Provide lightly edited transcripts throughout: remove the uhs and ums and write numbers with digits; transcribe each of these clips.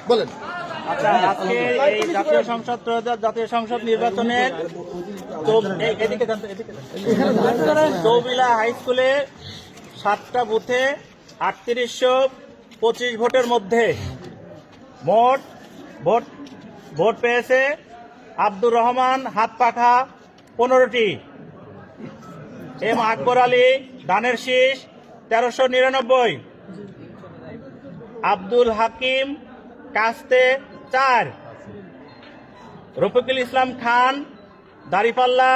বলেন। আচ্ছা, আজকে এই জাতীয় সংসদ নির্বাচনের চৌবিলা হাই স্কুলে 7টা বুথে 3825 ভোটের মধ্যে মোট ভোট পেয়েছে আব্দুর রহমান হাত পাখা 15টি, এম আকবর আলী ধানের শীষ 1399, আব্দুল হাকিম কাস্তে 4, রফিকুল ইসলাম খান দাঁড়িপাল্লা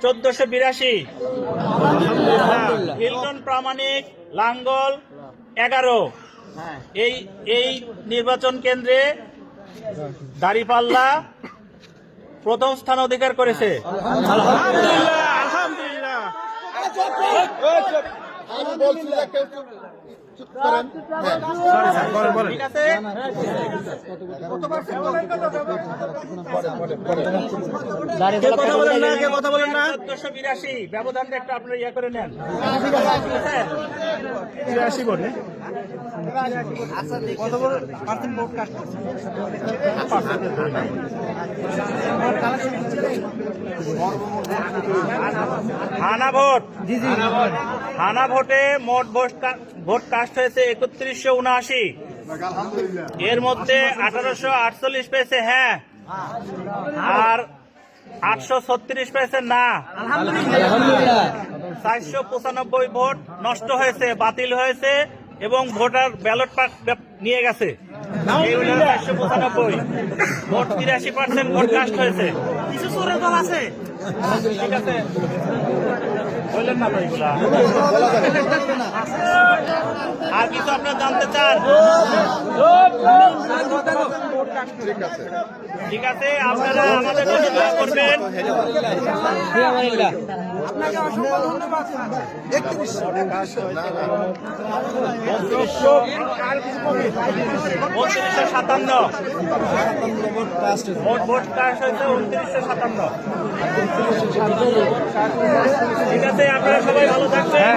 1482, হিলটন প্রামাণিক লাঙ্গল 11। এই নির্বাচন কেন্দ্রে দাঁড়িপাল্লা প্রথম স্থান অধিকার করেছে। ঠিক আছে, 1482 ব্যবধানটা একটু আপনারা ইয়ে করে নেন। হানা ভোটে মোট ভোট কাস্ট হয়েছে 3179, এর মধ্যে 1848 পেয়েছে হ্যাঁ, আর 836 পেয়েছে না। 495 ভোট নষ্ট হয়েছে, বাতিল হয়েছে এবং ভোটার ব্যালট নিয়ে গেছে। 495 ভোট 83% ভোট কাস্ট হয়েছে। কিছু চোরের দল আছে, ঠিক আছে, বললেন না ভাই। আর কিছু আপনারা জানতে চান? ঠিক আছে, আপনারা আমাদের জন্য দোয়া করবেন। 3257 ভোট কাস্ট হয়েছে 2957। ঠিক আছে, আপনারা সবাই ভালো থাকবেন।